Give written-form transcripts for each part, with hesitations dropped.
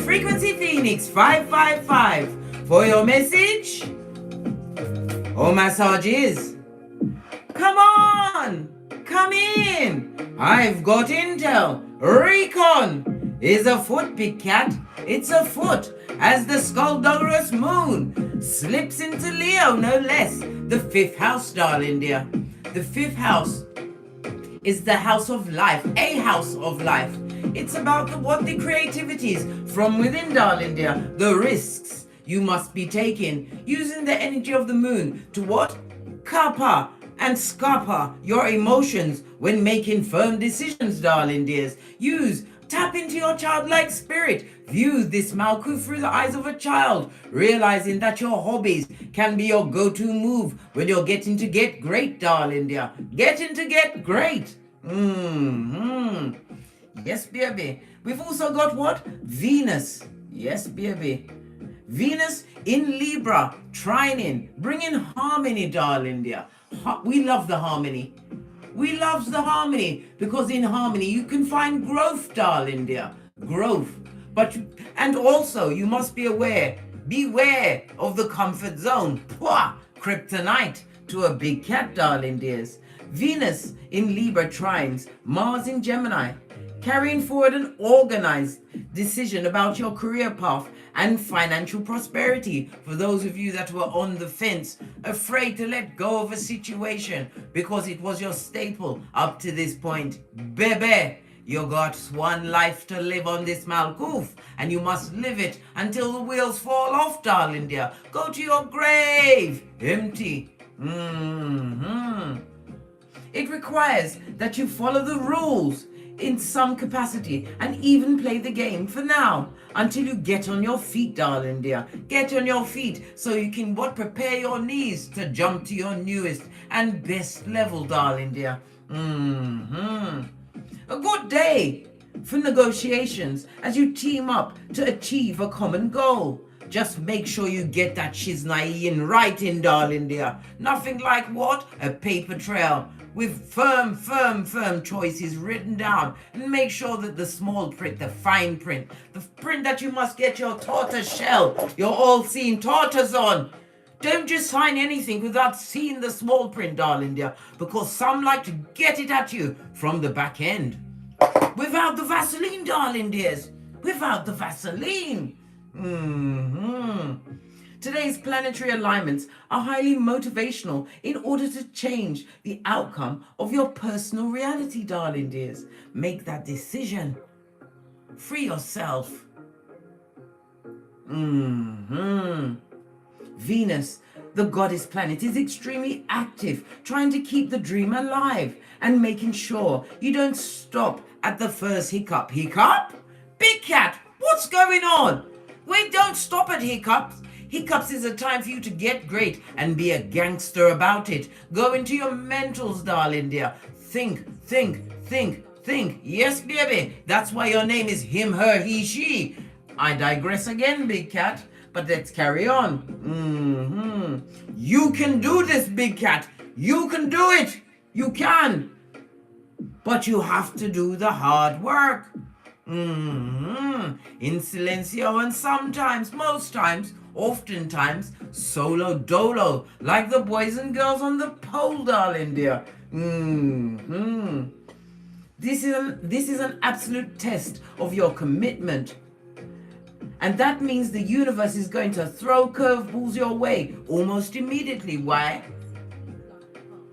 Frequency Phoenix 555 for your message or massages. Come on, come in. I've got intel. Recon is afoot, big cat. It's afoot as the Skullduggerous moon slips into Leo, no less. The 5th house, darling dear. The 5th house is the house of life, a house of life. It's about the creativities from within, darling dear. The risks you must be taking using the energy of the moon to what? Kappa and scupper your emotions when making firm decisions, darling dears. Tap into your childlike spirit. View this Malkuth through the eyes of a child, realizing that your hobbies can be your go-to move when you're getting to get great, darling dear. Getting to get great. Yes, baby. We've also got what? Venus. Yes, baby. Venus in Libra, trining, bringing harmony, darling dear. We love the harmony. We love the harmony because in harmony you can find growth, darling dear. Growth. And also you must be aware. Beware of the comfort zone. Pwah! Kryptonite to a big cat, darling dears. Venus in Libra trines, Mars in Gemini, carrying forward an organized decision about your career path and financial prosperity. For those of you that were on the fence, afraid to let go of a situation because it was your staple up to this point, baby, you got one life to live on this Malkuth, and you must live it until the wheels fall off, darling dear. Go to your grave empty. It requires that you follow the rules in some capacity and even play the game for now until you get on your feet, darling dear. Get on your feet so you can prepare your knees to jump to your newest and best level, darling dear. A good day for negotiations as you team up to achieve a common goal. Just make sure you get that shiznai in writing, darling dear. Nothing like what? A paper trail with firm choices written down, and make sure that the small print, the fine print, the print that you must get your tortoise shell, your all-seeing tortoise on. Don't just sign anything without seeing the small print, darling dear, because some like to get it at you from the back end. Without the Vaseline, darling dears. Without the Vaseline. Today's planetary alignments are highly motivational in order to change the outcome of your personal reality, darling dears. Make that decision. Free yourself. Venus, the goddess planet, is extremely active, trying to keep the dream alive and making sure you don't stop at the first hiccup. Hiccup? Big cat, what's going on? Wait, don't stop at hiccups. Hiccups is a time for you to get great and be a gangster about it. Go into your mentals, darling dear. Think. Yes, baby. That's why your name is him, her, he, she. I digress again, big cat. But let's carry on. You can do this, big cat. You can do it. You can. But you have to do the hard work. In silencio, and sometimes, most times, oftentimes, solo dolo, like the boys and girls on the pole, darling dear. This is an absolute test of your commitment. And that means the universe is going to throw curveballs your way almost immediately. Why?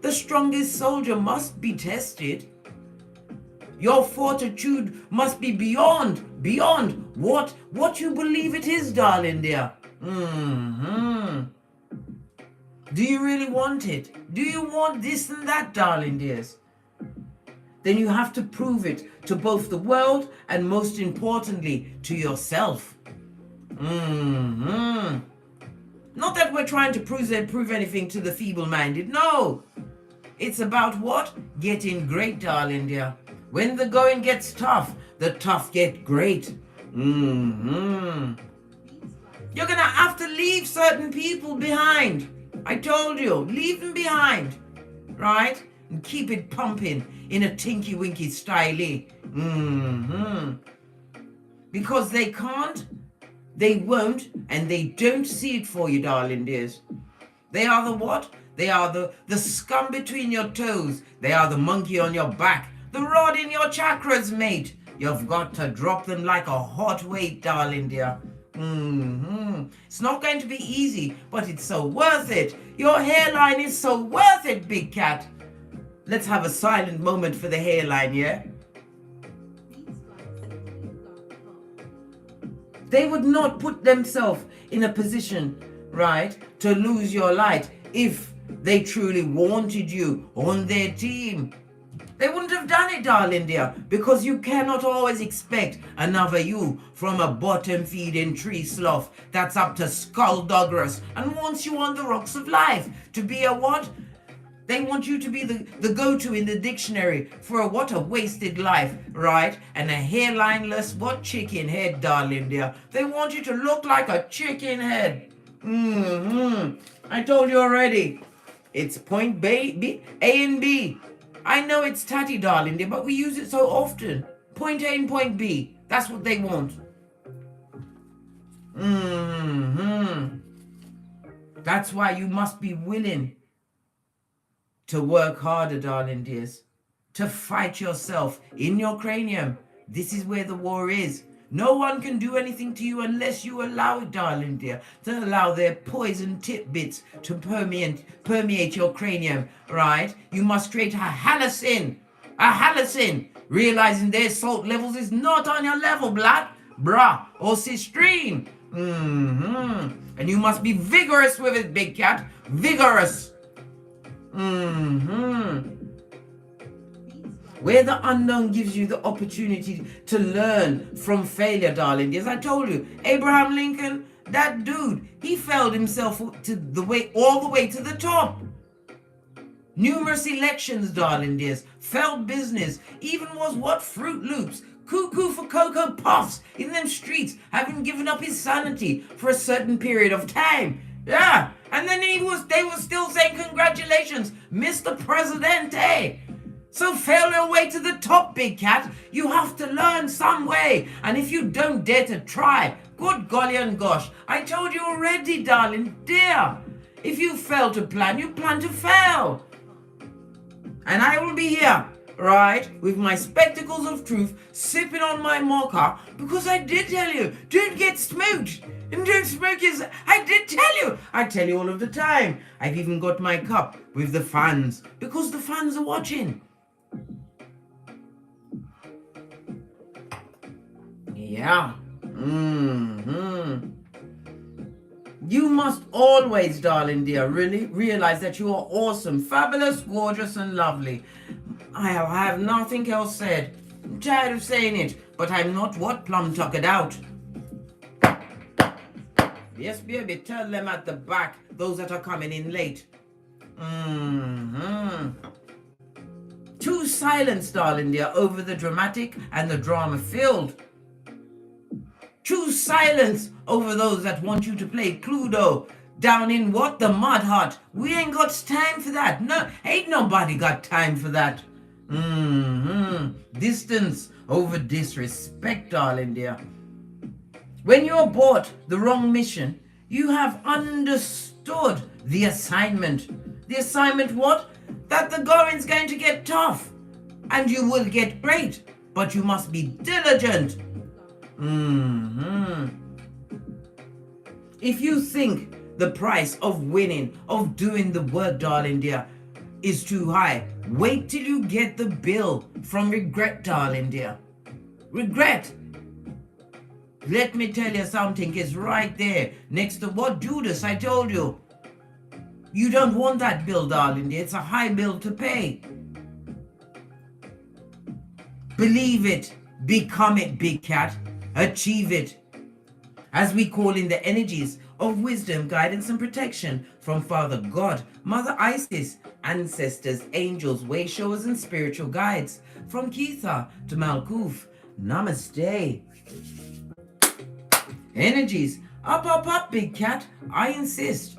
The strongest soldier must be tested. Your fortitude must be beyond what you believe it is, darling dear. Do you really want it? Do you want this and that, darling dears? Then you have to prove it to both the world and most importantly to yourself. Not that we're trying to prove anything to the feeble-minded. No. It's about what? Getting great, darling dear. When the going gets tough, the tough get great. You're gonna have to leave certain people behind. I told you, leave them behind. Right? And keep it pumping in a tinky-winky style. Because they can't They won't, and they don't see it for you, darling dears. They are the what? They are the scum between your toes. They are the monkey on your back. The rod in your chakras, mate. You've got to drop them like a hot weight, darling dear. It's not going to be easy, but it's so worth it. Your hairline is so worth it, big cat. Let's have a silent moment for the hairline, yeah? They would not put themselves in a position, right, to lose your light if they truly wanted you on their team. They wouldn't have done it, darling dear, because you cannot always expect another you from a bottom-feeding tree sloth that's up to skullduggerous and wants you on the rocks of life to be a what? They want you to be the go-to in the dictionary for a what a wasted life, right? And a hairlineless what chicken head, darling dear. They want you to look like a chicken head. I told you already. It's point B, A and B. I know it's tatty, darling dear, but we use it so often. Point A and point B. That's what they want. That's why you must be willing to work harder, darling dears. To fight yourself in your cranium. This is where the war is. No one can do anything to you unless you allow it, darling dear. To allow their poison tidbits to permeate your cranium, right? You must create a halocene, realizing their salt levels is not on your level, brah, or sistrine. And you must be vigorous with it, big cat. Vigorous. Where the unknown gives you the opportunity to learn from failure, darling. As I told you, Abraham Lincoln, that dude, he failed himself all the way to the top. Numerous elections, darling dears, failed business, even was what Fruit Loops, cuckoo for Cocoa Puffs in them streets, having given up his sanity for a certain period of time. Yeah, and then they were still saying congratulations, Mr. Presidente. So fail your way to the top, big cat. You have to learn some way. And if you don't dare to try, good golly and gosh, I told you already, darling dear. If you fail to plan, you plan to fail. And I will be here, right, with my spectacles of truth, sipping on my mocha, because I did tell you, don't get smoked. And don't smoke is, I did tell you. I tell you all of the time. I've even got my cup with the fans, because the fans are watching. Yeah. You must always, darling dear, really realize that you are awesome, fabulous, gorgeous, and lovely. I have nothing else said. I'm tired of saying it, but I'm not what plum tuckered out. Yes, baby, tell them at the back, those that are coming in late. Choose silence, darling dear, over the dramatic and the drama-filled. Choose silence over those that want you to play Cluedo down in what? The mud hut. We ain't got time for that. No, ain't nobody got time for that. Distance over disrespect, darling dear. When you're bought the wrong mission, you have understood the assignment. The assignment what? That the going's going to get tough. And you will get great. But you must be diligent. If you think the price of winning, of doing the work, darling dear, is too high, wait till you get the bill from regret, darling dear. Regret. Let me tell you something, it's right there next to what Judas I told you. You don't want that bill, darling dear. It's a high bill to pay. Believe it. Become it, big cat. Achieve it. As we call in the energies of wisdom, guidance, and protection from Father God, Mother Isis, ancestors, angels, way showers, and spiritual guides. From Keitha to Malkuth. Namaste. Energies. Up, big cat. I insist.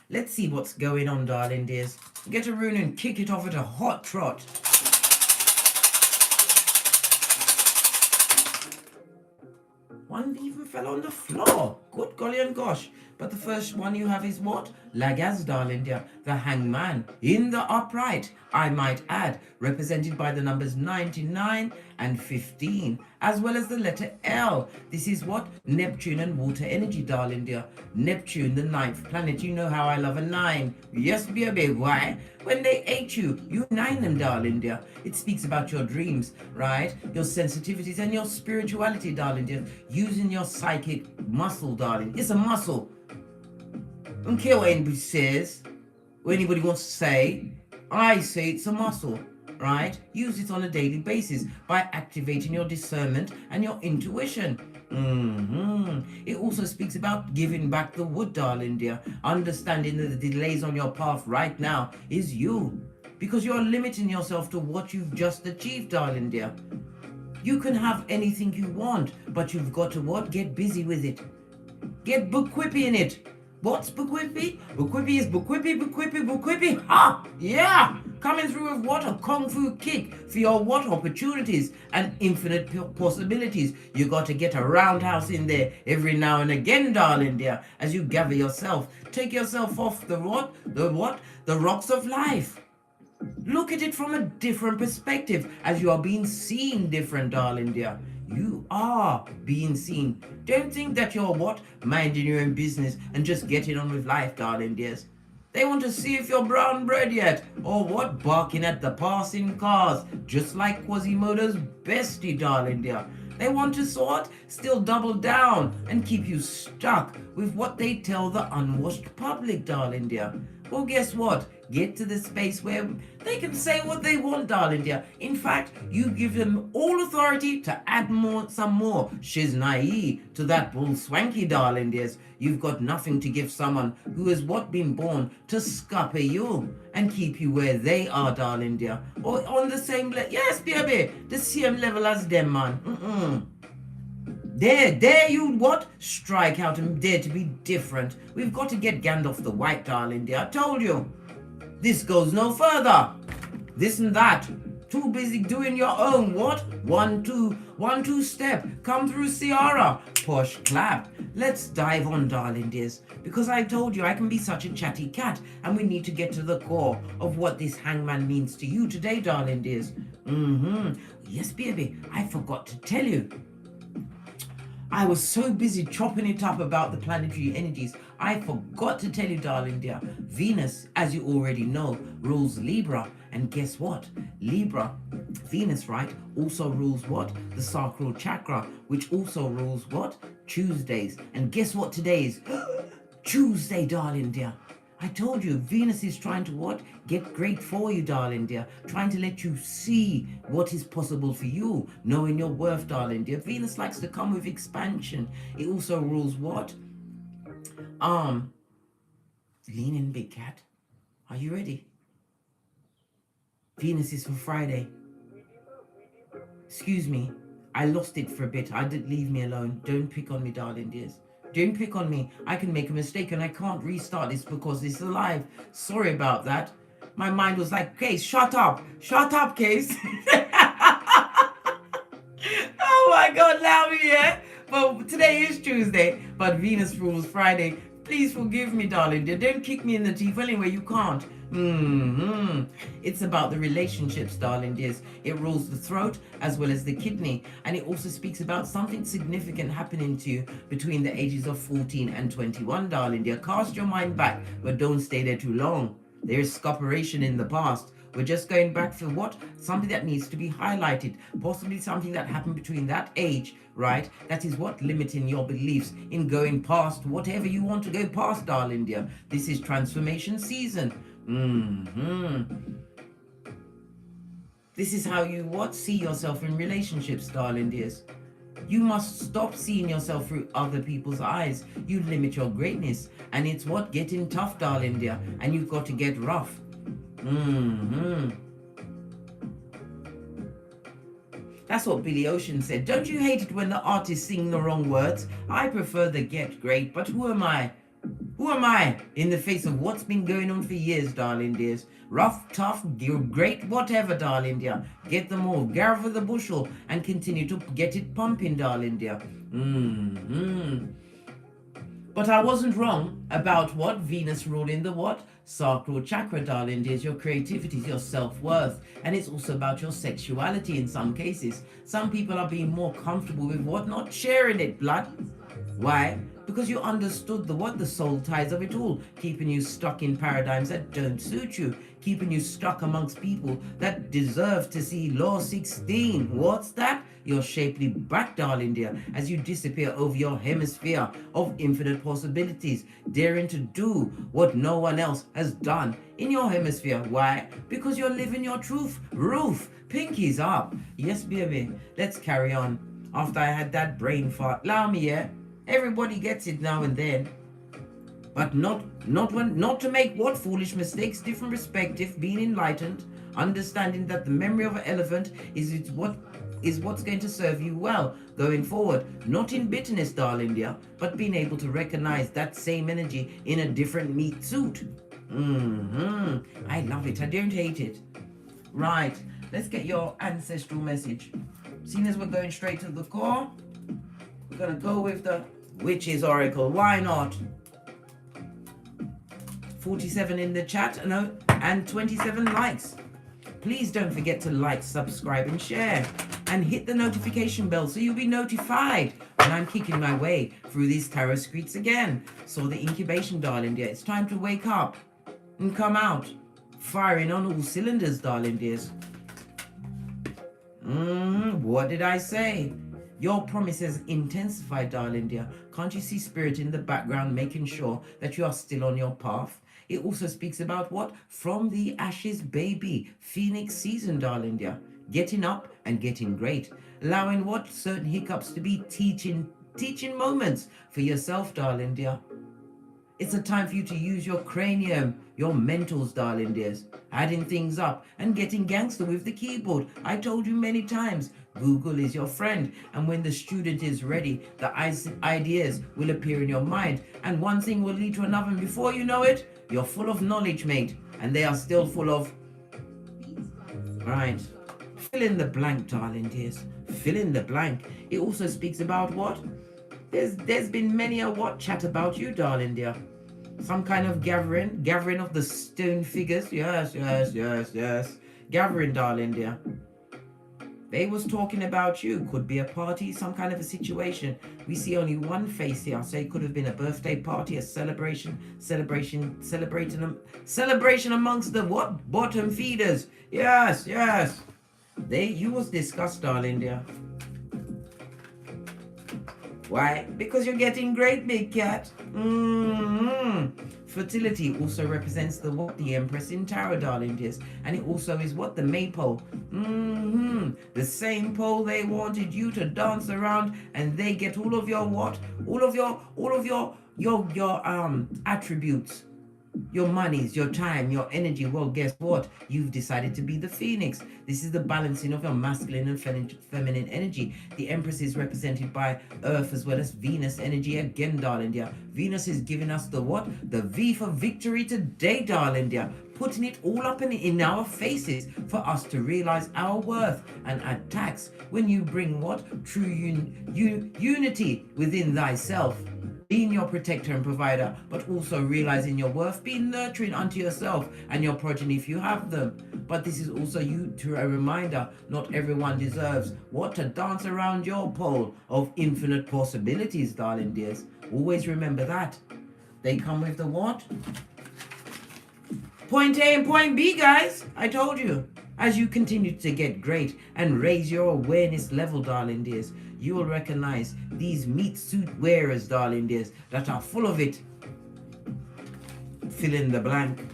Let's see what's going on, darling dears. Get a rune and kick it off at a hot trot. One even fell on the floor. Good golly and gosh. But the first one you have is what? Lagaz, darling dear. The hangman. In the upright, I might add. Represented by the numbers 99 and 15. As well as the letter L. This is what? Neptune and water energy, darling dear. Neptune, the 9th planet. You know how I love a 9. Yes, baby. Why? When they ate you, you 9 them, darling dear. It speaks about your dreams, right? Your sensitivities and your spirituality, darling dear. Using your psychic muscle, darling. It's a muscle. Don't care what anybody says, or anybody wants to say. I say it's a muscle, right? Use it on a daily basis by activating your discernment and your intuition. It also speaks about giving back the wood, darling dear. Understanding that the delays on your path right now is you. Because you're limiting yourself to what you've just achieved, darling dear. You can have anything you want, but you've got to what? Get busy with it. Get bookquippy in it. What's bookquippy? Bookquippy is bookquippy. Ha! Yeah! Coming through with what? A kung fu kick for your what? Opportunities and infinite possibilities. You got to get a roundhouse in there every now and again, darling dear, as you gather yourself. Take yourself off the what? The rocks of life. Look at it from a different perspective as you are being seen different, darling dear. You are being seen. Don't think that you're what? Minding your own business and just getting on with life, darling dears. They want to see if you're brown bread yet, or what? Barking at the passing cars, just like Quasimodo's bestie, darling dear. They want to sort, still double down and keep you stuck with what they tell the unwashed public, darling dear. Well, guess what? Get to the space where they can say what they want, darling dear. In fact, you give them all authority to add some more shiznai to that bull swanky, darling dears. You've got nothing to give someone who has what been born to scupper you and keep you where they are, darling dear. Or on the same level. Yes, baby, the same level as them, man. Dare you what? Strike out and dare to be different. We've got to get Gandalf the White, darling dear. I told you. This goes no further. This and that. Too busy doing your own what? 1, 2 step. Come through Ciara. Posh clap. Let's dive on, darling dears. Because I told you I can be such a chatty cat. And we need to get to the core of what this hangman means to you today, darling dears. Yes, baby. I forgot to tell you. I was so busy chopping it up about the planetary energies, I forgot to tell you, darling dear. Venus, as you already know, rules Libra. And guess what? Libra, Venus, right, also rules what? The sacral chakra, which also rules what? Tuesdays. And guess what today is? Tuesday, darling dear. I told you, Venus is trying to what? Get great for you, darling dear. Trying to let you see what is possible for you, knowing your worth, darling dear. Venus likes to come with expansion. It also rules what? Lean in, big cat. Are you ready? Venus is for Friday. Excuse me, I lost it for a bit. Leave me alone. Don't pick on me, darling dears. Don't pick on me. I can make a mistake and I can't restart this because it's alive. Sorry about that. My mind was like, Case, shut up. Shut up, Case. Oh my God, allow me, yeah? Well, today is Tuesday, but Venus rules Friday. Please forgive me, darling dear. Don't kick me in the teeth. Anyway, you can't. It's about the relationships, darling dears. It rules the throat as well as the kidney. And it also speaks about something significant happening to you between the ages of 14 and 21, darling dear. Cast your mind back, but don't stay there too long. There is scuppernation in the past. We're just going back for what? Something that needs to be highlighted. Possibly something that happened between that age, right? That is what? Limiting your beliefs in going past whatever you want to go past, darling dear. This is transformation season. This is how you what? See yourself in relationships, darling dears. You must stop seeing yourself through other people's eyes. You limit your greatness. And it's what? Getting tough, darling dear. And you've got to get rough. That's what Billy Ocean said. Don't you hate it when the artists sing the wrong words? I prefer the get great, but who am I? Who am I in the face of what's been going on for years, darling dears? Rough, tough, great, whatever, darling dear. Get them all, gather the bushel, and continue to get it pumping, darling dear. But I wasn't wrong about what Venus ruling the what? Sacral chakra, darling dears. Your creativity, your self-worth. And it's also about your sexuality in some cases. Some people are being more comfortable with what? Not sharing it, blood. Why? Because you understood the soul ties of it all, keeping you stuck in paradigms that don't suit you, keeping you stuck amongst people that deserve to see law 16. What's that? Your shapely back, darling dear, as you disappear over your hemisphere of infinite possibilities, daring to do what no one else has done in your hemisphere. Why? Because you're living your truth. Roof, pinkies up. Yes, baby, let's carry on. After I had that brain fart, allow me, yeah? Everybody gets it now and then, but not to make what foolish mistakes, different perspective, being enlightened, understanding that the memory of an elephant is what's going to serve you well going forward. Not in bitterness, darling dear, but being able to recognize that same energy in a different meat suit. I love it. I don't hate it. Right, let's get your ancestral message. Seeing as we're going straight to the core, we're going to go with the Witch's Oracle. Why not? 47 in the chat and 27 likes. Please don't forget to like, subscribe, and share. And hit the notification bell so you'll be notified when I'm kicking my way through these tarot streets again. So the incubation, darling dear. It's time to wake up and come out. Firing on all cylinders, darling dears. What did I say? Your promise has intensified, darling dear. Can't you see spirit in the background making sure that you are still on your path? It also speaks about what? From the ashes, baby. Phoenix season, darling dear. Getting up and getting great. Allowing what? Certain hiccups to be teaching moments for yourself, darling dear. It's a time for you to use your cranium, your mentals, darling dears. Adding things up and getting gangster with the keyboard. I told you many times, Google is your friend. And when the student is ready, the ideas will appear in your mind. And one thing will lead to another. And before you know it, you're full of knowledge, mate. And they are still full of... Right. Fill in the blank, darling dears. Fill in the blank. It also speaks about what? There's been many a what chat about you, darling dear. Some kind of gathering of the stone figures. Yes. Gathering, darling dear. They was talking about you. Could be a party, some kind of a situation. We see only one face here. So it could have been a birthday party, a celebration amongst the what? Bottom feeders. Yes. You was discussed, darling dear. Why? Because you're getting great, big cat. Fertility also represents the what? The Empress in Tarot, darling dears. And it also is what? The maypole. The same pole they wanted you to dance around, and they get all of your what? All of your attributes. Your monies, your time, your energy. Well, guess what? You've decided to be the phoenix. This is the balancing of your masculine and feminine energy. The Empress is represented by Earth as well as Venus energy again, darling dear. Venus is giving us the what? The V for victory today, darling dear. Putting it all up in our faces for us to realize our worth and attacks when you bring what? True unity within thyself. Being your protector and provider, but also realizing your worth, being nurturing unto yourself and your progeny if you have them. But this is also you to a reminder, not everyone deserves what? To dance around your pole of infinite possibilities, darling dears. Always remember that. They come with the what? Point A and point B, guys. I told you. As you continue to get great and raise your awareness level, darling dears, you will recognize these meat suit wearers, darling dears, that are full of it. Fill in the blank.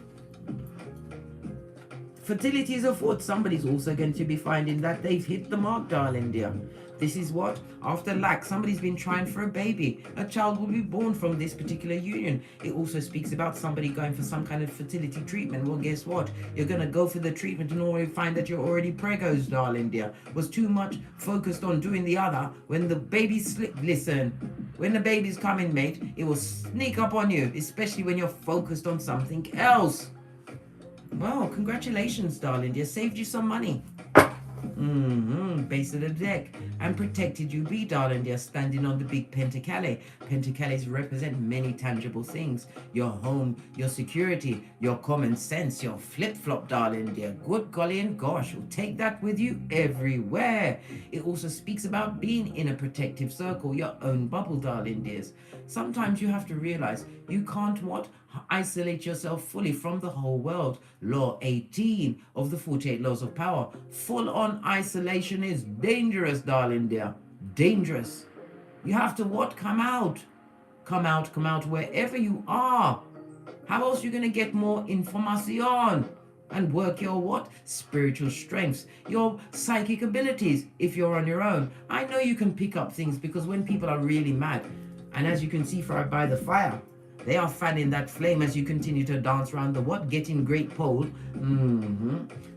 Fertility is of what? Somebody's also going to be finding that they've hit the mark, darling dear. This is what? After lack, somebody's been trying for a baby. A child will be born from this particular union. It also speaks about somebody going for some kind of fertility treatment. Well, guess what? You're going to go for the treatment and already find that you're already pregos, darling dear. Was too much focused on doing the other when the baby slipped. Listen, When the baby's coming, mate, it will sneak up on you, especially when you're focused on something else. Well, congratulations, darling dear. Saved you some money. Base of the deck. And protected you be, darling dear, standing on the big pentacale. Pentacales represent many tangible things. Your home, your security, your common sense, your flip-flop, darling dear. Good golly and gosh, you'll take that with you everywhere. It also speaks about being in a protective circle, your own bubble, darling dears. Sometimes you have to realize you can't isolate yourself fully from the whole world. Law 18 of the 48 laws of power. Full-on isolation is dangerous, darling dear. Dangerous. You have to come out. Come out wherever you are. How else are you going to get more information and work your spiritual strengths, your psychic abilities if you're on your own? I know you can pick up things because when people are really mad, and as you can see by the fire, they are fanning that flame as you continue to dance around the getting great pole.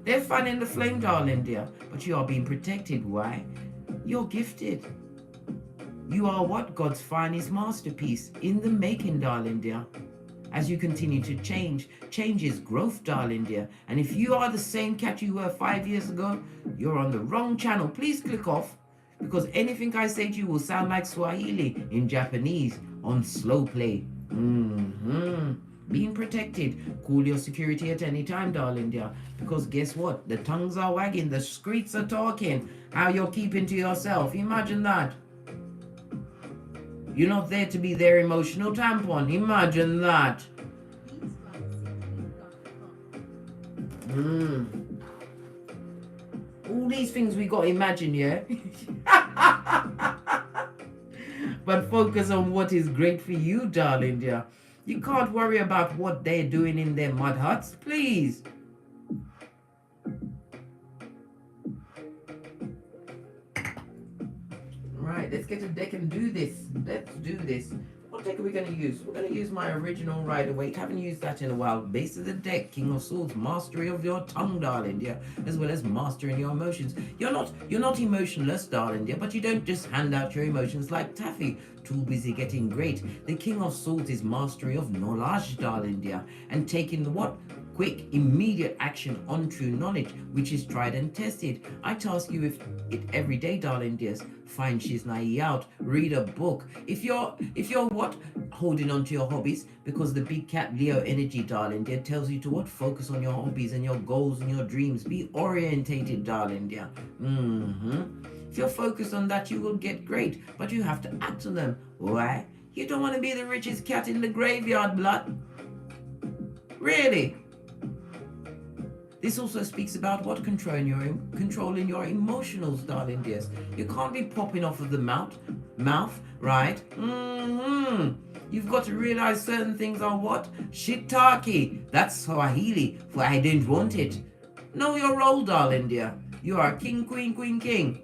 They're fanning the flame, darling dear. But you are being protected. Why? You're gifted. You are God's finest masterpiece in the making, darling dear. As you continue to change is growth, darling dear. And if you are the same cat you were 5 years ago, you're on the wrong channel. Please click off, because anything I say to you will sound like Swahili in Japanese on slow play. Being protected. Call your security at any time, darling dear. Because guess what? The tongues are wagging. The streets are talking. How you're keeping to yourself. Imagine that. You're not there to be their emotional tampon. Imagine that. All these things we got to imagine, yeah? But focus on what is great for you, darling dear. You can't worry about what they're doing in their mud huts, please. Right, let's get a deck and do this. Let's do this. What deck are we going to use? We're going to use my original Rider-Waite. Haven't used that in a while. Base of the deck, King of Swords, mastery of your tongue, darling dear, as well as mastering your emotions. You're not emotionless, darling dear, but you don't just hand out your emotions like taffy. Too busy getting great. The King of Swords is mastery of knowledge, darling dear, and taking the quick, immediate action on true knowledge, which is tried and tested. I task you with it every day, darling dears. Find Shiznai out, read a book. If you're holding on to your hobbies, because the big cat Leo energy, darling dear, tells you to focus on your hobbies and your goals and your dreams. Be orientated, darling dear. If you're focused on that, you will get great, but you have to act on them. Why? You don't want to be the richest cat in the graveyard, blood. Really? This also speaks about controlling your emotionals, darling dears. You can't be popping off of the mouth, right? You've got to realize certain things are shiitake. That's Swahili for I didn't want it. Know your role, darling dear. You are king, queen, queen, king.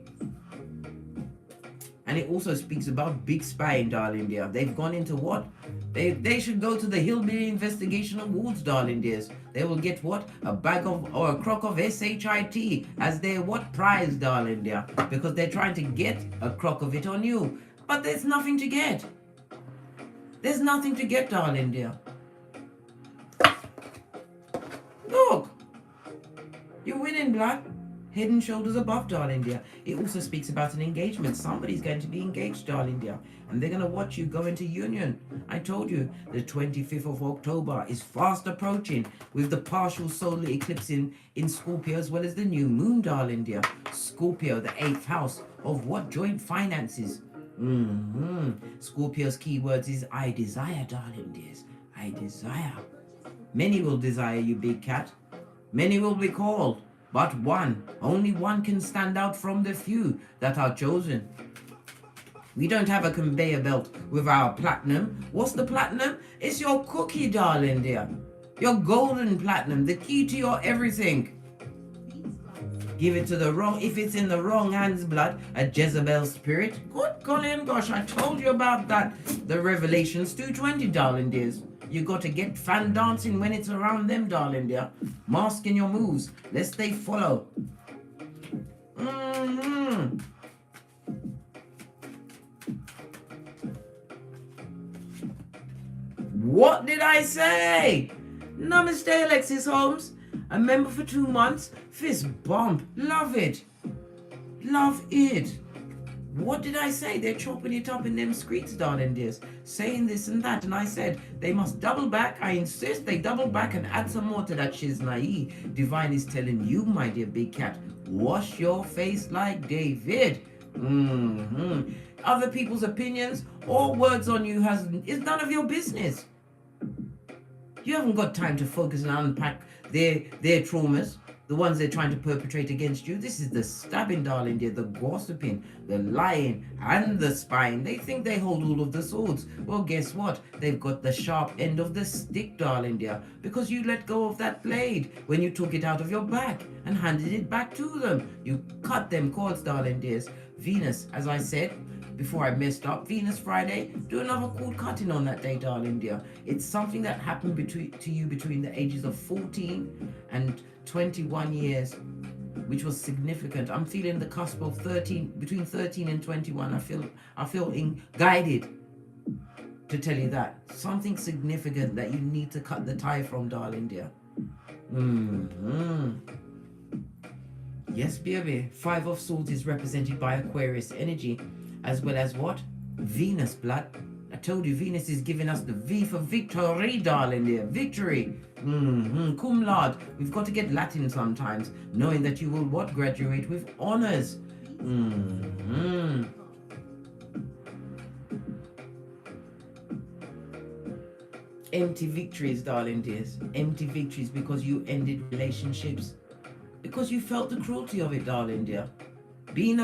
And it also speaks about big spying, darling dear. They've gone into They should go to the Hillbilly Investigation Awards, darling dears. They will get a bag of or a crock of SHIT as their prize, darling dear. Because they're trying to get a crock of it on you. But there's nothing to get. There's nothing to get, darling dear. Look. You're winning, blood. Head and shoulders above, darling dear. It also speaks about an engagement. Somebody's going to be engaged, darling dear. And they're going to watch you go into union. I told you, the 25th of October is fast approaching with the partial solar eclipse in Scorpio as well as the new moon, darling dear. Scorpio, the 8th house of joint finances. Scorpio's keywords is I desire, darling dears. I desire. Many will desire you, big cat. Many will be called. But only one can stand out from the few that are chosen. We don't have a conveyor belt with our platinum. What's the platinum? It's your cookie, darling dear. Your golden platinum, the key to your everything. Give it to the wrong, if it's in the wrong hands, blood, a Jezebel spirit. Good golly and gosh, I told you about that. The Revelations 2:20, darling dears. You got to get fan dancing when it's around them, darling dear. Masking your moves, lest they follow. What did I say? Namaste, Alexis Holmes. A member for 2 months. Fist bump. Love it. Love it. What did I say? They're chopping it up in them streets, darling dears, saying this and that. And I said they must double back. I insist they double back and add some more to that shiznai. Divine is telling you, my dear big cat, wash your face like David. Other people's opinions or words on you is none of your business. You haven't got time to focus and unpack their traumas, the ones they're trying to perpetrate against you. This is the stabbing, darling dear, the gossiping, the lying, and the spying. They think they hold all of the swords. Well, guess what? They've got the sharp end of the stick, darling dear, because you let go of that blade when you took it out of your back and handed it back to them. You cut them cords, darling dears. Venus, as I said before I messed up, Venus Friday, do another cord cutting on that day, darling dear. It's something that happened to you between the ages of 14 and 21 years, which was significant. I'm feeling the cusp of between 13 and 21. I feel guided to tell you that. Something significant that you need to cut the tie from, darling dear. Yes, baby. 5 of Swords is represented by Aquarius energy, as well as what? Venus blood. I told you Venus is giving us the V for victory, darling dear. Victory. Cum laude. We've got to get Latin sometimes, knowing that you will what? Graduate with honors. Empty victories, darling dears. Empty victories because you ended relationships. Because you felt the cruelty of it, darling dear. Being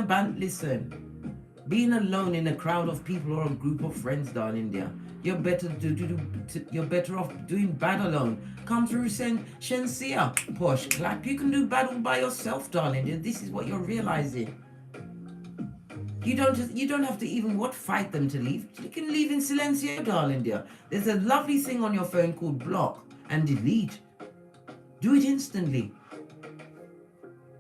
being alone in a crowd of people or a group of friends, darling dear. You're better off doing bad alone. Come through Shensia, Posh clap. You can do battle by yourself, darling dear. This is what you're realizing. You don't have to even fight them to leave. You can leave in silencio, darling dear. There's a lovely thing on your phone called block and delete. Do it instantly.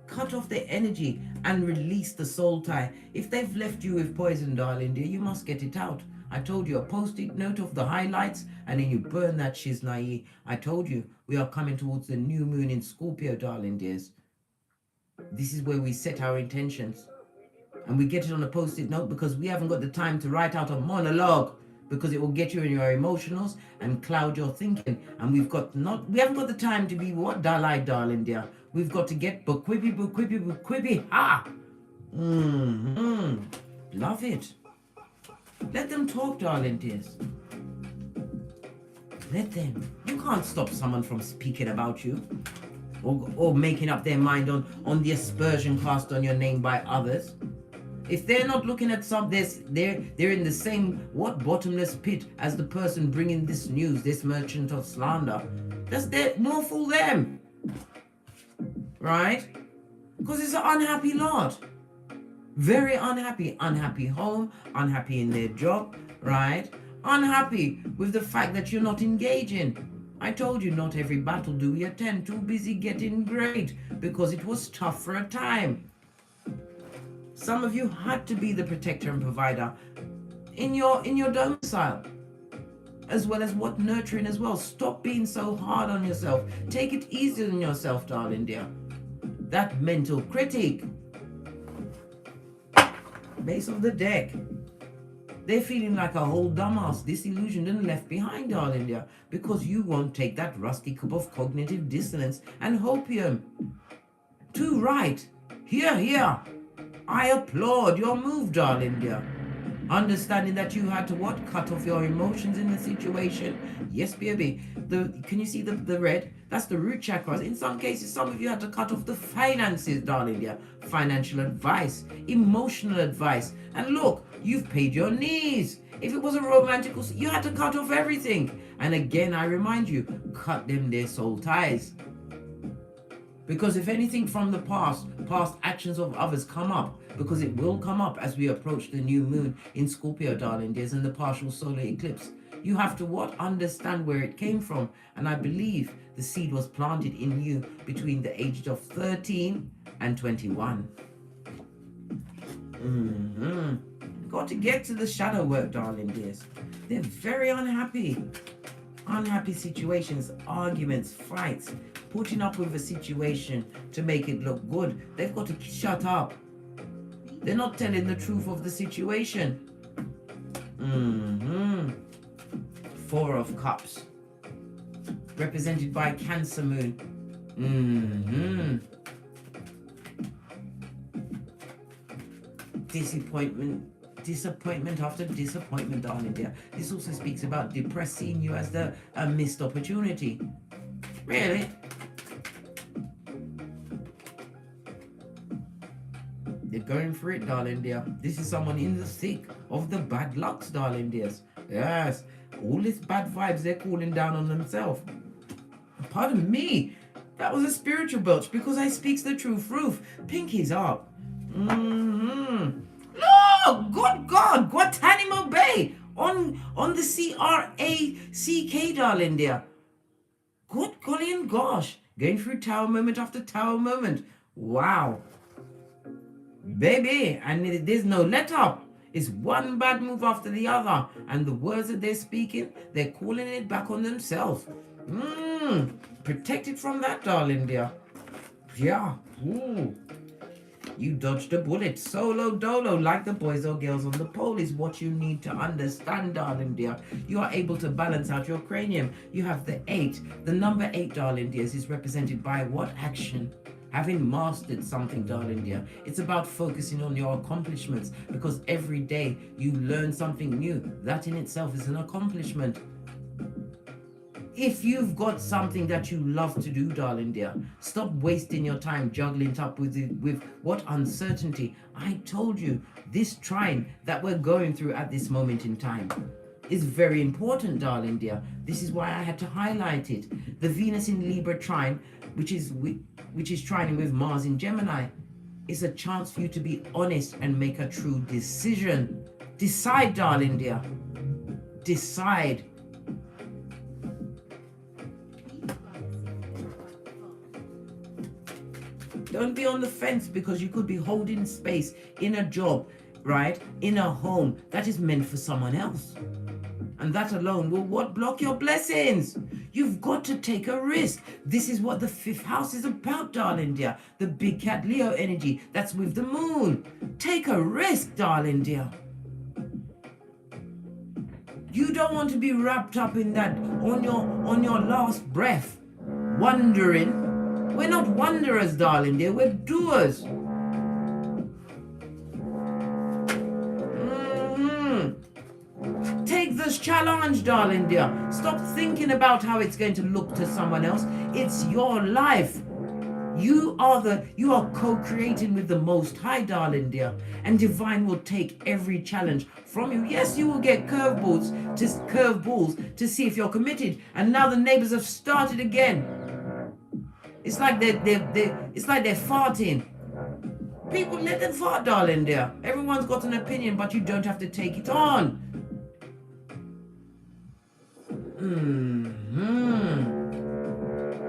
Cut off their energy and release the soul tie. If they've left you with poison, darling dear, you must get it out. I told you, a post-it note of the highlights, and then you burn that shiznai. I told you, we are coming towards the new moon in Scorpio, darling dears. This is where we set our intentions. And we get it on a post-it note because we haven't got the time to write out a monologue, because it will get you in your emotionals and cloud your thinking. And we haven't got the time to be dull-eyed, darling dear. We've got to get bookquippy, ha! Love it. Let them talk, darling dears. Let them. You can't stop someone from speaking about you or making up their mind on the aspersion cast on your name by others. If they're not looking at they're in the same bottomless pit as the person bringing this news, this merchant of slander. More fool them. Right? Because it's an unhappy lot. Very unhappy. Unhappy home, unhappy in their job, right? Unhappy with the fact that you're not engaging. I told you, not every battle do we attend. Too busy getting great because it was tough for a time. Some of you had to be the protector and provider in your domicile, as well as nurturing as well. Stop being so hard on yourself. Take it easy on yourself, darling dear. That mental critic. Base of the deck. They're feeling like a whole dumbass, disillusioned and left behind, darling dear, because you won't take that rusty cup of cognitive dissonance and hopium. Too right. Here. I applaud your move, darling dear. Understanding that you had to cut off your emotions in the situation. Yes, baby. Can you see the red? That's the root chakras. In some cases, some of you had to cut off the finances, darling dear. Financial advice, emotional advice. And look, you've paid your knees. If it was a romantic, you had to cut off everything. And again, I remind you, cut them their soul ties. Because if anything from the past actions of others come up, because it will come up as we approach the new moon in Scorpio, darling dears, and the partial solar eclipse, you have to understand where it came from. And I believe the seed was planted in you between the ages of 13 and 21. Got to get to the shadow work, darling dears. They're very unhappy. unhappy situations, arguments, fights, putting up with a situation to make it look good. They've got to shut up. They're not telling the truth of the situation. Four of Cups, represented by Cancer Moon. Disappointment after disappointment, darling dear. This also speaks about depressed, seeing you as a missed opportunity. Really? They're going for it, darling dear. This is someone in the thick of the bad lucks, darling dears. Yes, all this bad vibes they're calling down on themselves. Pardon me, that was a spiritual belch because I speaks the truth. Pinkies up. Look, good God, Guantanamo Bay on the CRACK, darling dear. Good golly and gosh, going through tower moment after tower moment. Wow. Baby, and there's no let up. It's one bad move after the other. And the words that they're speaking, they're calling it back on themselves. Protected from that, darling dear. Yeah. Ooh. You dodged a bullet. Solo dolo, like the boys or girls on the pole, is what you need to understand, darling dear. You are able to balance out your cranium. You have the 8. The number 8, darling dears, is represented by what action? Having mastered something, darling dear. It's about focusing on your accomplishments, because every day you learn something new. That in itself is an accomplishment. If you've got something that you love to do, darling dear, stop wasting your time juggling up with what uncertainty. I told you, this trine that we're going through at this moment in time is very important, darling dear. This is why I had to highlight it. The Venus in Libra trine, which is trining with Mars in Gemini, is a chance for you to be honest and make a true decision. Decide, darling dear. Decide. Don't be on the fence, because you could be holding space in a job, right? In a home that is meant for someone else. And that alone will block your blessings. You've got to take a risk. This is what the 5th house is about, darling dear. The big cat Leo energy that's with the moon. Take a risk, darling dear. You don't want to be wrapped up in that on your last breath, wondering. We're not wanderers, darling dear. We're doers. Take this challenge, darling dear. Stop thinking about how it's going to look to someone else. It's your life. You are co-creating with the Most High, darling dear. And divine will take every challenge from you. Yes, you will get curveballs to see if you're committed. And now the neighbors have started again. It's like they're farting. People, let them fart, darling dear. Everyone's got an opinion, but you don't have to take it on.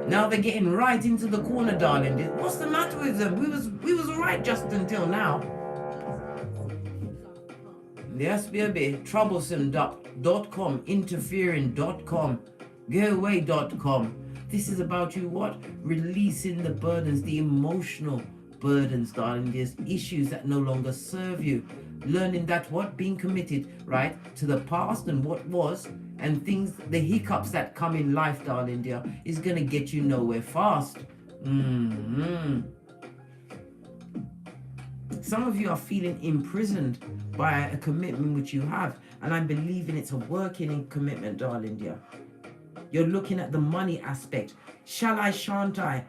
Now they're getting right into the corner, darling dear. What's the matter with them? We was alright just until now. Yes, baby. Troublesome.com, interfering.com, getaway.com. This is about you what? Releasing the burdens, the emotional burdens, darling. There's issues that no longer serve you. Learning that what? Being committed, right, to the past and what was, and things, the hiccups that come in life, darling dear, is going to get you nowhere fast. Some of you are feeling imprisoned by a commitment which you have, and I'm believing it's a working commitment, darling dear. You're looking at the money aspect. Shall I, shan't I?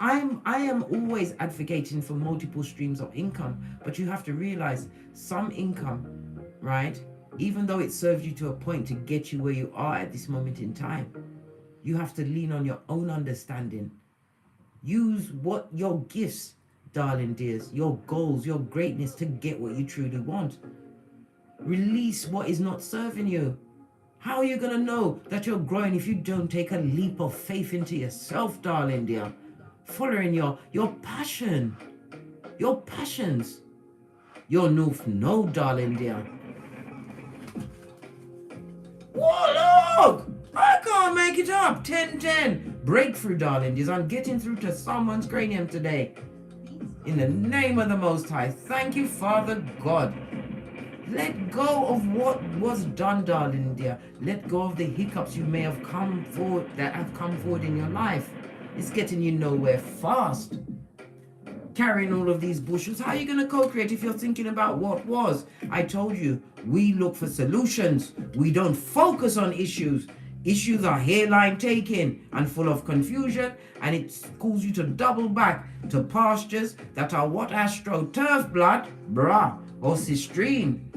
I am always advocating for multiple streams of income, but you have to realize some income, right? Even though it serves you to a point to get you where you are at this moment in time, you have to lean on your own understanding. Use what your gifts, darling dears, your goals, your greatness to get what you truly want. Release what is not serving you. How are you going to know that you're growing if you don't take a leap of faith into yourself, darling dear? Following your passion, your passions, your no, darling dear. Whoa, look! I can't make it up. 1010. Breakthrough, darling dears. I'm getting through to someone's cranium today. In the name of the Most High. Thank you, Father God. Let go of what was done, darling dear. Let go of the hiccups you may have come forward, that have come forward in your life. It's getting you nowhere fast. Carrying all of these bushels, how are you going to co-create if you're thinking about what was? I told you, we look for solutions. We don't focus on issues. Issues are hairline taking and full of confusion, and it calls you to double back to pastures that are what? Turf blood, brah, or cistrine.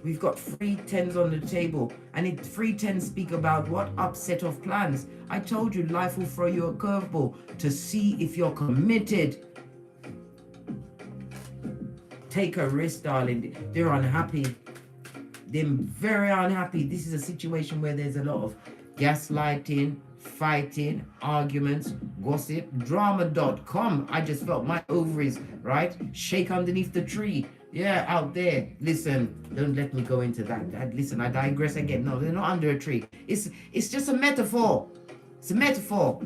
We've got 3 10s on the table, and 3 10s speak about what? Upset of plans. I told you life will throw you a curveball to see if you're committed. Take a risk, darling. They're unhappy. They're very unhappy. This is a situation where there's a lot of gaslighting, fighting, arguments, gossip, drama.com. I just felt my ovaries, right? Shake underneath the tree. Yeah, out there. Listen, don't let me go into that. Listen, I digress again. No, they're not under a tree. It's just a metaphor. It's a metaphor.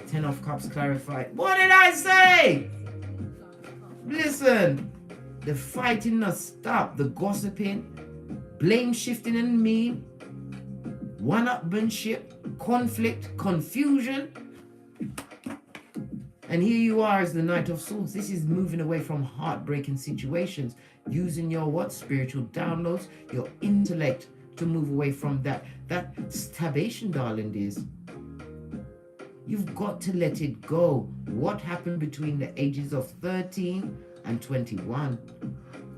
10 of Cups clarified. What did I say? Listen, the fighting must stop. The gossiping, blame shifting and mean, one-upmanship, conflict, confusion. And here you are as the Knight of Swords. This is moving away from heartbreaking situations, using your what? Spiritual downloads, your intellect to move away from that stabbation, darling dears. You've got to let it go. What happened between the ages of 13 and 21?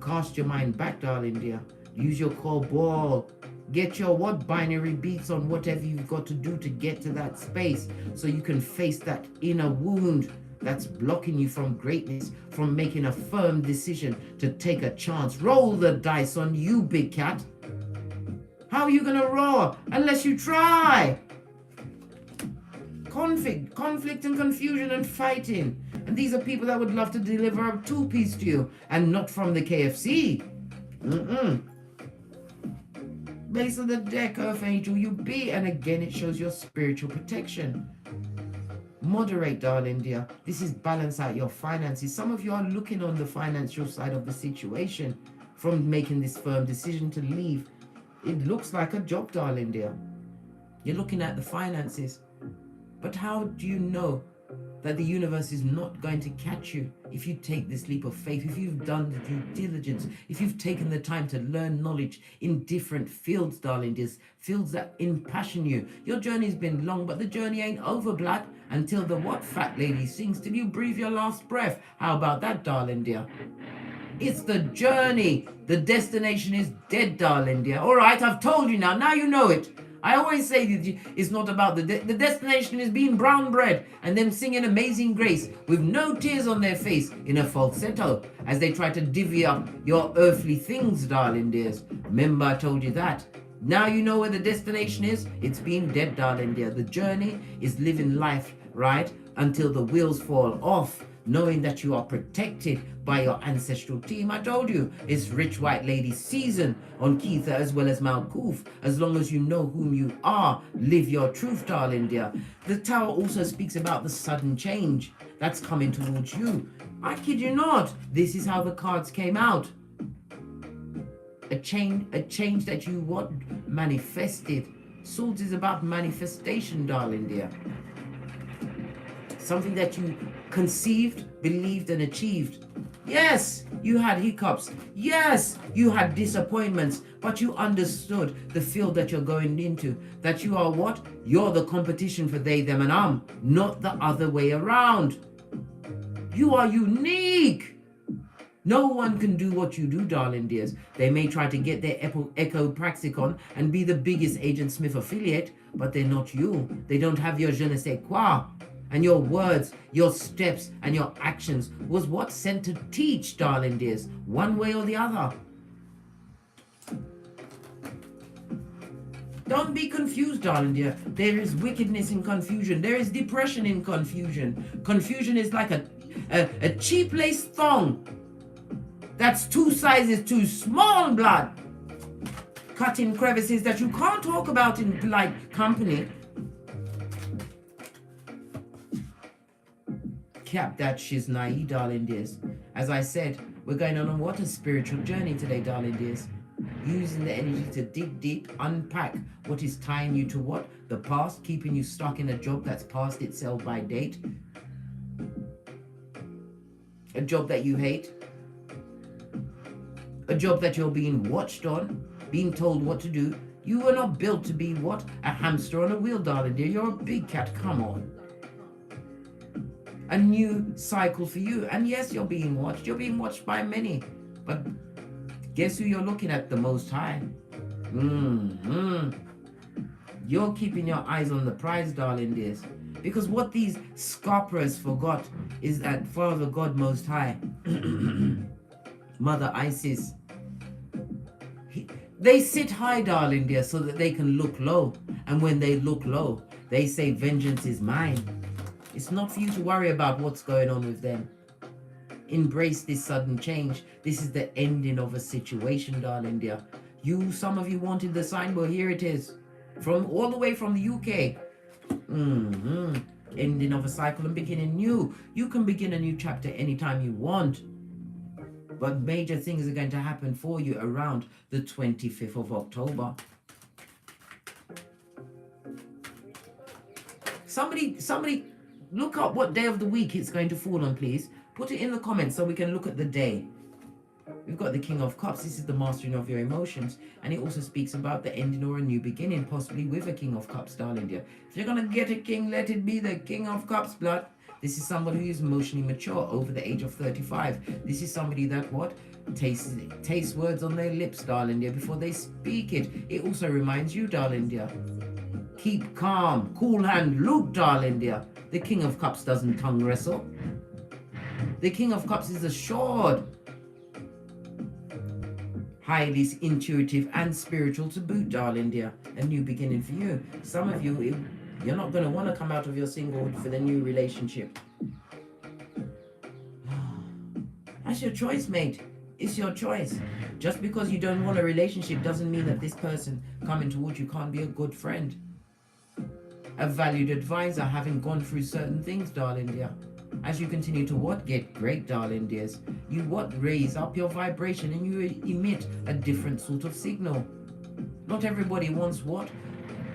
Cast your mind back, darling dear. Use your core ball. Get your what? Binary beats on whatever you've got to do to get to that space so you can face that inner wound that's blocking you from greatness, from making a firm decision to take a chance. Roll the dice on you, big cat. How are you going to roar unless you try? Conflict and confusion and fighting. And these are people that would love to deliver a 2-piece to you and not from the KFC. Base of the deck, Earth Angel, you be. And again, it shows your spiritual protection. Moderate, darling dear. This is balance out your finances. Some of you are looking on the financial side of the situation from making this firm decision to leave. It looks like a job, darling dear. You're looking at the finances. But how do you know that the universe is not going to catch you if you take this leap of faith, if you've done the due diligence, if you've taken the time to learn knowledge in different fields, darling dears, fields that impassion you? Your journey's been long, but the journey ain't over, blood, until the what fat lady sings till you breathe your last breath. How about that, darling dear? It's the journey. The destination is dead, darling dear. All right, I've told you now. Now you know it. I always say that it's not about the destination is being brown bread and them singing Amazing Grace with no tears on their face in a falsetto as they try to divvy up your earthly things, darling dears. Remember I told you that. Now you know where the destination is. It's being dead, darling dear. The journey is living life, right, until the wheels fall off, knowing that you are protected by your ancestral team. I told you, it's Rich White Lady season on Keitha as well as Mount Koof. As long as you know whom you are, live your truth, darling dear. The Tower also speaks about the sudden change that's coming towards you. I kid you not, this is how the cards came out. A change that you what? Manifested. Swords is about manifestation, darling dear. Something that you conceived, believed, and achieved. Yes, you had hiccups. Yes, you had disappointments, but you understood the field that you're going into. That you are what? You're the competition for they, them, and not the other way around. You are unique. No one can do what you do, darling dears. They may try to get their Echo Praxicon and be the biggest Agent Smith affiliate, but they're not you. They don't have your je ne sais quoi. And your words, your steps, and your actions was what's sent to teach, darling dears, one way or the other. Don't be confused, darling dear. There is wickedness in confusion. There is depression in confusion. Confusion is like a cheap lace thong that's 2 sizes too small, blood. Cutting crevices that you can't talk about in polite company. Cap that shiznai, darling dears. As I said, we're going on what a spiritual journey today, darling dears. Using the energy to dig deep, unpack what is tying you to what? The past, keeping you stuck in a job that's past its sell by date. A job that you hate. A job that you're being watched on, being told what to do. You were not built to be what? A hamster on a wheel, darling dear. You're a big cat, come on. A new cycle for you. And yes, you're being watched. You're being watched by many. But guess who you're looking at? The Most High. You're keeping your eyes on the prize, darling dears. Because what these scoffers forgot is that Father God Most High, Mother Isis, they sit high, darling dear, so that they can look low. And when they look low, they say, vengeance is mine. It's not for you to worry about what's going on with them. Embrace this sudden change. This is the ending of a situation, darling dear. Some of you wanted the sign, well, here it is. From all the way from the UK. Ending of a cycle and beginning new. You can begin a new chapter anytime you want. But major things are going to happen for you around the 25th of October. Somebody, look up what day of the week it's going to fall on, please. Put it in the comments so we can look at the day. We've got the King of Cups. This is the mastering of your emotions. And it also speaks about the ending or a new beginning, possibly with a King of Cups, darling dear. If you're going to get a king, let it be the King of Cups, blood. This is somebody who is emotionally mature, over the age of 35. This is somebody that, what? Tastes words on their lips, darling dear, before they speak it. It also reminds you, darling dear. Keep calm, cool hand, Luke, darling dear. The King of Cups doesn't tongue wrestle. The King of Cups is assured. Highly intuitive and spiritual to boot, darling dear. A new beginning for you. Some of you, you're not going to want to come out of your singlehood for the new relationship. That's your choice, mate. It's your choice. Just because you don't want a relationship doesn't mean that this person coming towards you can't be a good friend. A valued advisor, having gone through certain things, darling dear. As you continue to what? Get great, darling dears. You what? Raise up your vibration and you emit a different sort of signal. Not everybody wants what?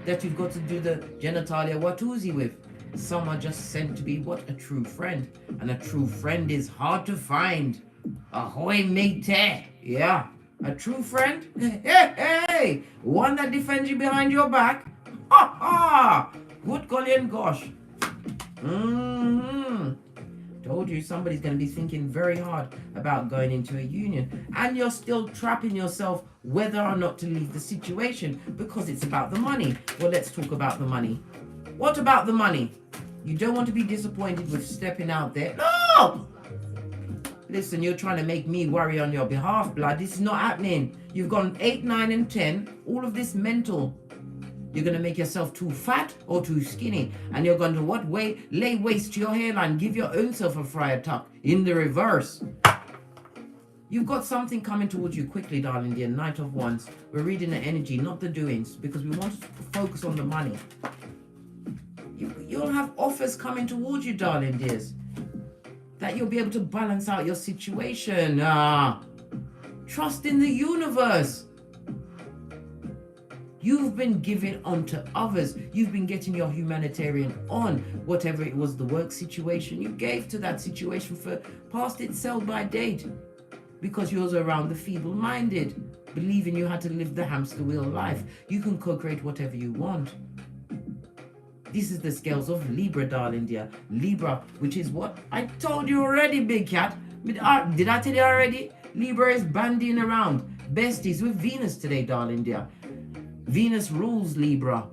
That you've got to do the genitalia watusi with. Some are just sent to be what? A true friend. And a true friend is hard to find. Ahoy, matey. Yeah. A true friend? Hey! One that defends you behind your back? Ha ha! Good golly and gosh. Told you somebody's going to be thinking very hard about going into a union. And you're still trapping yourself whether or not to leave the situation because it's about the money. Well, let's talk about the money. What about the money? You don't want to be disappointed with stepping out there. No! Listen, you're trying to make me worry on your behalf, blood. This is not happening. You've gone 8, 9, and 10. All of this mental. You're going to make yourself too fat or too skinny. And you're going to what? Lay waste to your hairline. Give your own self a friar tuck. In the reverse. You've got something coming towards you quickly, darling dear. Knight of Wands. We're reading the energy, not the doings. Because we want to focus on the money. You'll have offers coming towards you, darling dears. That you'll be able to balance out your situation. Trust in the universe. You've been giving on to others. You've been getting your humanitarian on. Whatever it was, the work situation, you gave to that situation for past its sell-by date. Because you was around the feeble-minded, believing you had to live the hamster wheel life. You can co-create whatever you want. This is the scales of Libra, darling dear. Libra, which is what? I told you already, big cat. Did I tell you already? Libra is bandying around. Besties with Venus today, darling dear. Venus rules Libra.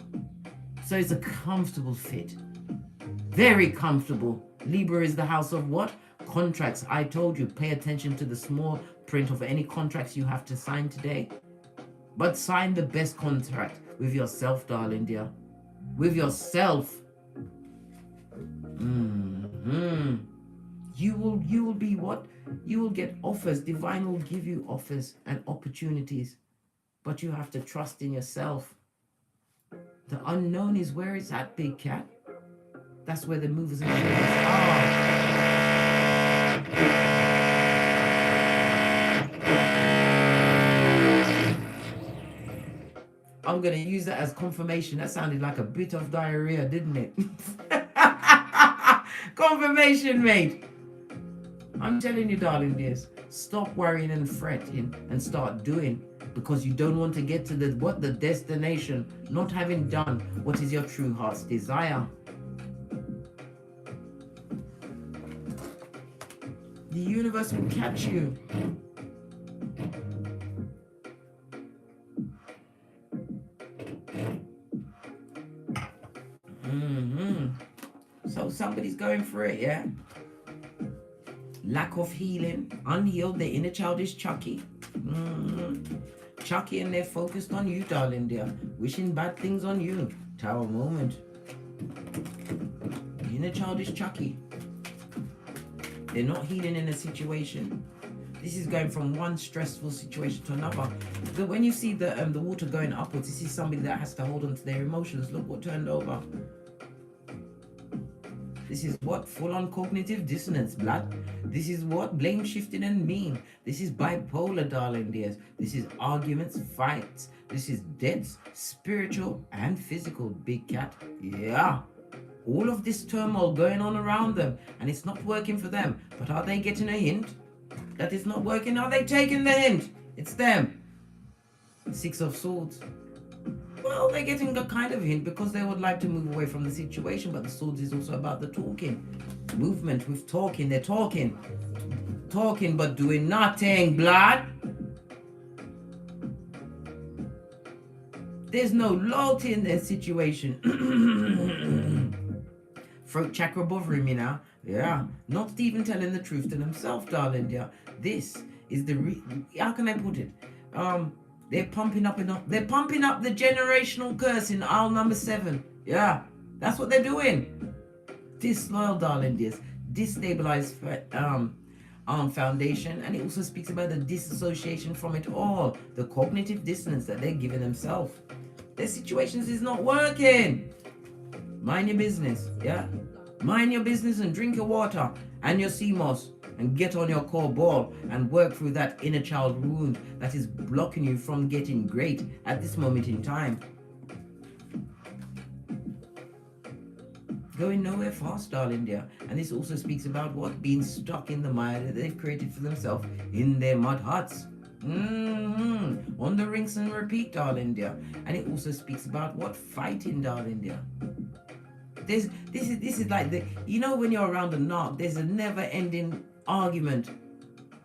So it's a comfortable fit. Very comfortable. Libra is the house of what? Contracts. I told you, pay attention to the small print of any contracts you have to sign today. But sign the best contract with yourself, darling dear. With yourself. You will be what? You will get offers. Divine will give you offers and opportunities. But you have to trust in yourself. The unknown is where it's at, big cat. That's where the movers and shakers are. I'm going to use that as confirmation. That sounded like a bit of diarrhea, didn't it? Confirmation, mate. I'm telling you, darling dears, stop worrying and fretting and start doing, because you don't want to get to the destination not having done what is your true heart's desire. The universe will catch you. So somebody's going for it, yeah? Lack of healing, unhealed, their inner child is Chucky. Chucky, and they're focused on you, darling dear. Wishing bad things on you. Tower moment. The inner child is Chucky. They're not healing in a situation. This is going from one stressful situation to another. But when you see the water going upwards, this is somebody that has to hold on to their emotions. Look what turned over. This is what? Full-on cognitive dissonance, blood. This is what? Blame shifting and mean. This is bipolar, darling dears. This is arguments, fights. This is deaths, spiritual and physical, big cat. Yeah. All of this turmoil going on around them, and it's not working for them. But are they getting a hint that it's not working? Are they taking the hint? It's them. Six of Swords. Well, they're getting a kind of hint because they would like to move away from the situation, but the Swords is also about the talking. Movement with talking. They're talking. Talking but doing nothing, blood. There's no loyalty in their situation. Throat chakra bothering me now. Yeah. Not even telling the truth to themselves, darling. Yeah. This is the how can I put it? They're pumping up they're pumping up the generational curse in aisle number 7. Yeah. That's what they're doing. Disloyal, darling dears. Destabilized foundation, and it also speaks about the disassociation from it all, the cognitive dissonance that they're giving themselves. Their situations is not working. Mind your business, yeah? Mind your business and drink your water and your sea moss and get on your core ball and work through that inner child wound that is blocking you from getting great at this moment in time. Going nowhere fast, darling dear. And this also speaks about what? Being stuck in the mire that they've created for themselves in their mud huts. On the rinse and repeat, darling dear. And it also speaks about what? Fighting, darling dear. This is like the, you know, when you're around a knot, there's a never-ending argument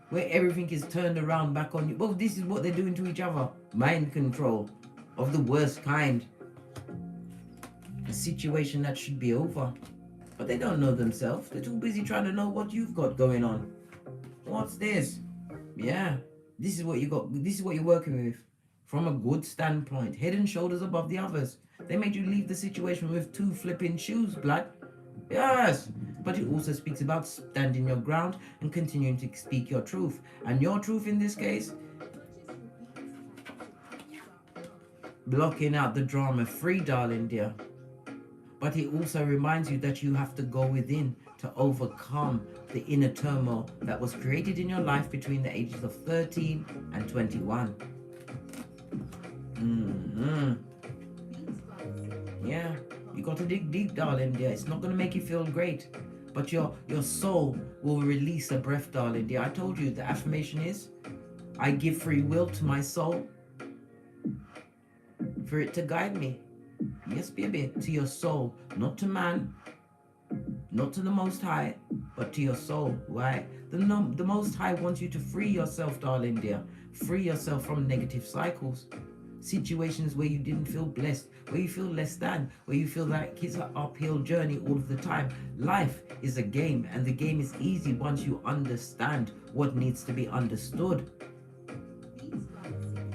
where everything is turned around back on you. Well, this is what they're doing to each other. Mind control of the worst kind. A situation that should be over, but they don't know themselves. They're too busy trying to know what you've got going on. What's this? Yeah, this is what you got. This is what you're working with from a good standpoint, head and shoulders above the others. They made you leave the situation with 2 flipping shoes, blood. Yes, but it also speaks about standing your ground and continuing to speak your truth. And your truth in this case, blocking out the drama free, darling dear. But it also reminds you that you have to go within to overcome the inner turmoil that was created in your life between the ages of 13 and 21. Yeah, you got to dig deep, darling dear. It's not going to make you feel great, but your soul will release a breath, darling dear. I told you the affirmation is, I give free will to my soul for it to guide me. Yes, baby, to your soul, not to man, not to the Most High, but to your soul. Why? The Most High wants you to free yourself, darling dear. Free yourself from negative cycles, situations where you didn't feel blessed, where you feel less than, where you feel like it's an uphill journey all of the time. Life is a game, and the game is easy once you understand what needs to be understood.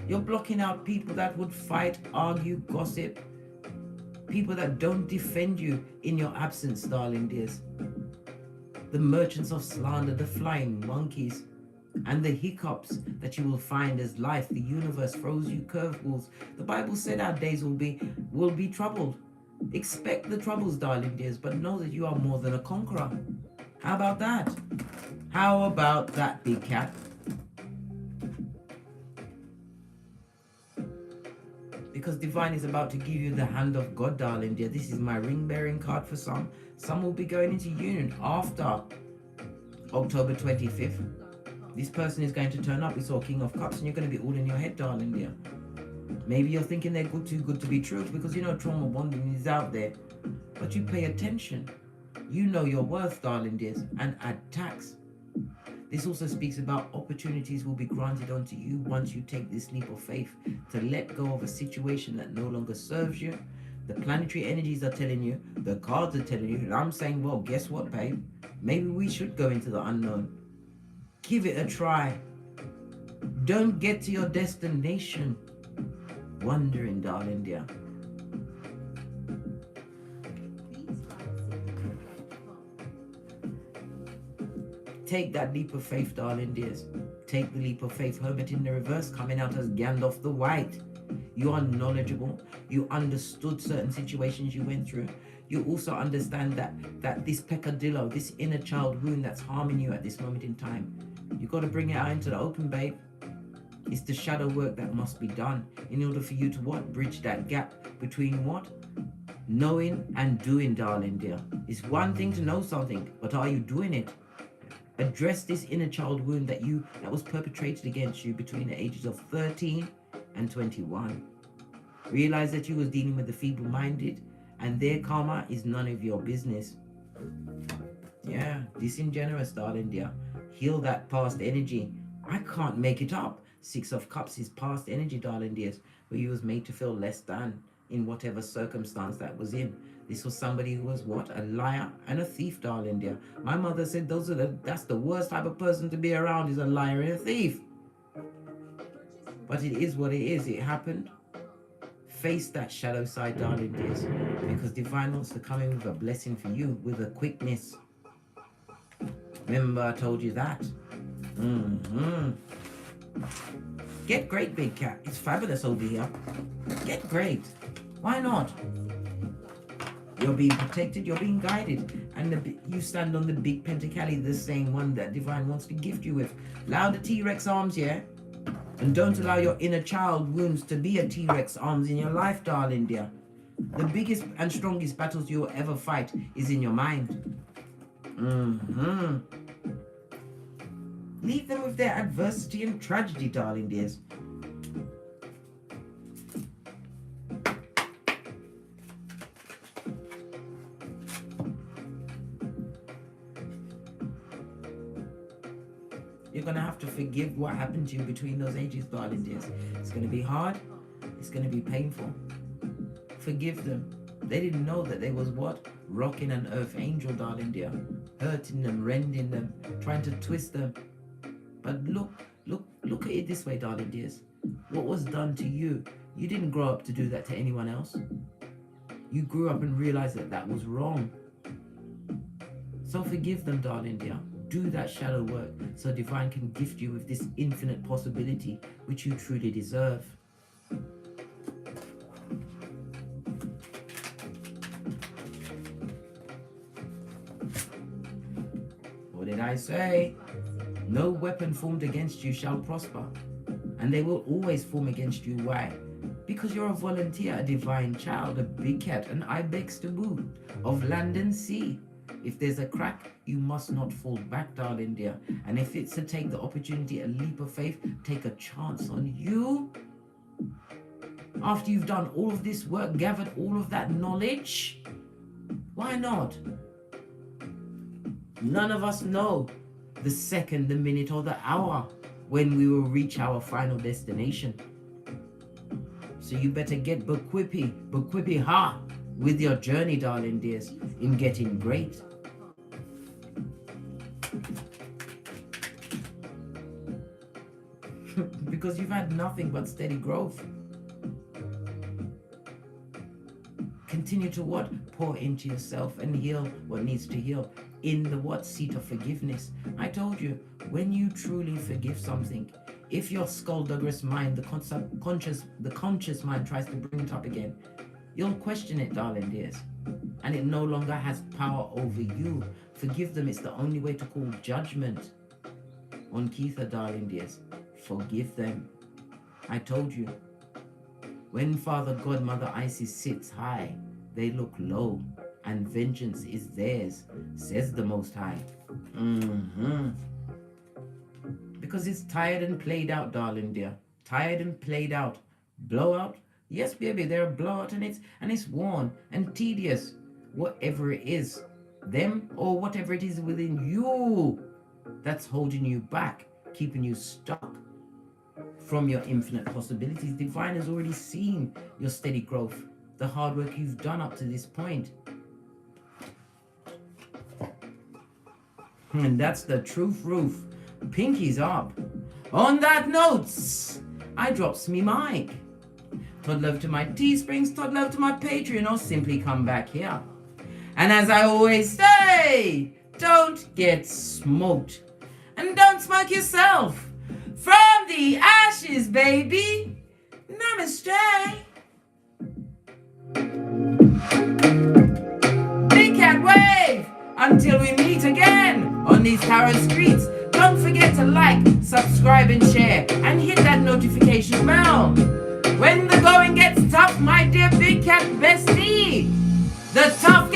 You're blocking out people that would fight, argue, gossip, people that don't defend you in your absence, darling dears. the merchants of slander, the flying monkeys, and the hiccups that you will find as life, the universe throws you curveballs. The Bible said our days will be troubled. Expect the troubles, darling dears, but know that you are more than a conqueror. How about that? How about that, big cat? Because divine is about to give you the hand of God, darling dear. This is my ring-bearing card for some. Some will be going into union after October 25th. This person is going to turn up. We saw King of Cups, and you're going to be all in your head, darling dear. Maybe you're thinking they're too good to be true, because you know trauma bonding is out there. But you pay attention. You know your worth, darling dears, and add tax. This also speaks about opportunities will be granted unto you once you take this leap of faith to let go of a situation that no longer serves you. The planetary energies are telling you, the cards are telling you, and I'm saying, well, guess what, babe? Maybe we should go into the unknown. Give it a try. Don't get to your destination wondering, darling dear. Take that leap of faith, darling dears. Take the leap of faith. Hermit in the reverse, coming out as Gandalf the White. You are knowledgeable. You understood certain situations you went through. You also understand that this peccadillo, this inner child wound that's harming you at this moment in time, you got to bring it out into the open, babe. It's the shadow work that must be done in order for you to what? Bridge that gap between what? Knowing and doing, darling dear. It's one thing to know something, but are you doing it? Address this inner child wound that was perpetrated against you between the ages of 13 and 21. Realize that you was dealing with the feeble-minded, and their karma is none of your business. Yeah, disingenuous, darling dear. Heal that past energy. I can't make it up. 6 of Cups is past energy, darling dears, where you was made to feel less than in whatever circumstance that was in. This was somebody who was what? A liar and a thief, darling dear. My mother said that's the worst type of person to be around, is a liar and a thief. But it is what it is. It happened. Face that shadow side, darling dears, because divine wants to come in with a blessing for you with a quickness. Remember I told you that. Get great, big cat. It's fabulous over here. Get great. Why not? You're being protected, you're being guided, and you stand on the big pentacali, the same one that divine wants to gift you with. Allow the T-Rex arms, yeah? And don't allow your inner child wounds to be a T-Rex arms in your life, darling dear. The biggest and strongest battles you'll ever fight is in your mind. Leave them with their adversity and tragedy, darling dears. You're going to have to forgive what happened to you between those ages, darling dears. It's going to be hard. It's going to be painful. Forgive them. They didn't know that they was what? Rocking an earth angel, darling dear. Hurting them, rending them, trying to twist them. But look at it this way, darling dears. What was done to you, you didn't grow up to do that to anyone else. You grew up and realized that that was wrong. So forgive them, darling dear. Do that shadow work so divine can gift you with this infinite possibility which you truly deserve. What did I say? No weapon formed against you shall prosper, and they will always form against you. Why? Because you're a volunteer, a divine child, a big cat, an Ibex to boot, of land and sea. If there's a crack, you must not fall back, darling dear. And if it's to take the opportunity, a leap of faith, take a chance on you. After you've done all of this work, gathered all of that knowledge, why not? None of us know the second, the minute, or the hour when we will reach our final destination. So you better get bequippy ha with your journey, darling dears, in getting great. Because you've had nothing but steady growth. Continue to what? Pour into yourself and heal what needs to heal. in the what? Seat of forgiveness. I told you, when you truly forgive something, if your skullduggerous mind, the conscious mind tries to bring it up again, you'll question it, darling dears. And it no longer has power over you. Forgive them. It's the only way to call judgment on Keitha, darling dears. Forgive them. I told you, when Father God, Mother Isis sits high, they look low, and vengeance is theirs, says the Most High. Because it's tired and played out, darling dear. Tired and played out. Blowout? Yes, baby, they're a blowout, and it's worn and tedious. Whatever it is, them or whatever it is within you that's holding you back, keeping you stuck from your infinite possibilities. Divine has already seen your steady growth, the hard work you've done up to this point. And that's the truth, roof. Pinkies up. On that notes, I drops me mic. Todd love to my Teesprings, Todd love to my Patreon, or simply come back here. And as I always say, don't get smoked. And don't smoke yourself. From the ashes, baby. Namaste. Big cat wave. Until we meet again on these tarot streets. Don't forget to like, subscribe, and share. And hit that notification bell. When the going gets tough, my dear big cat bestie, the tough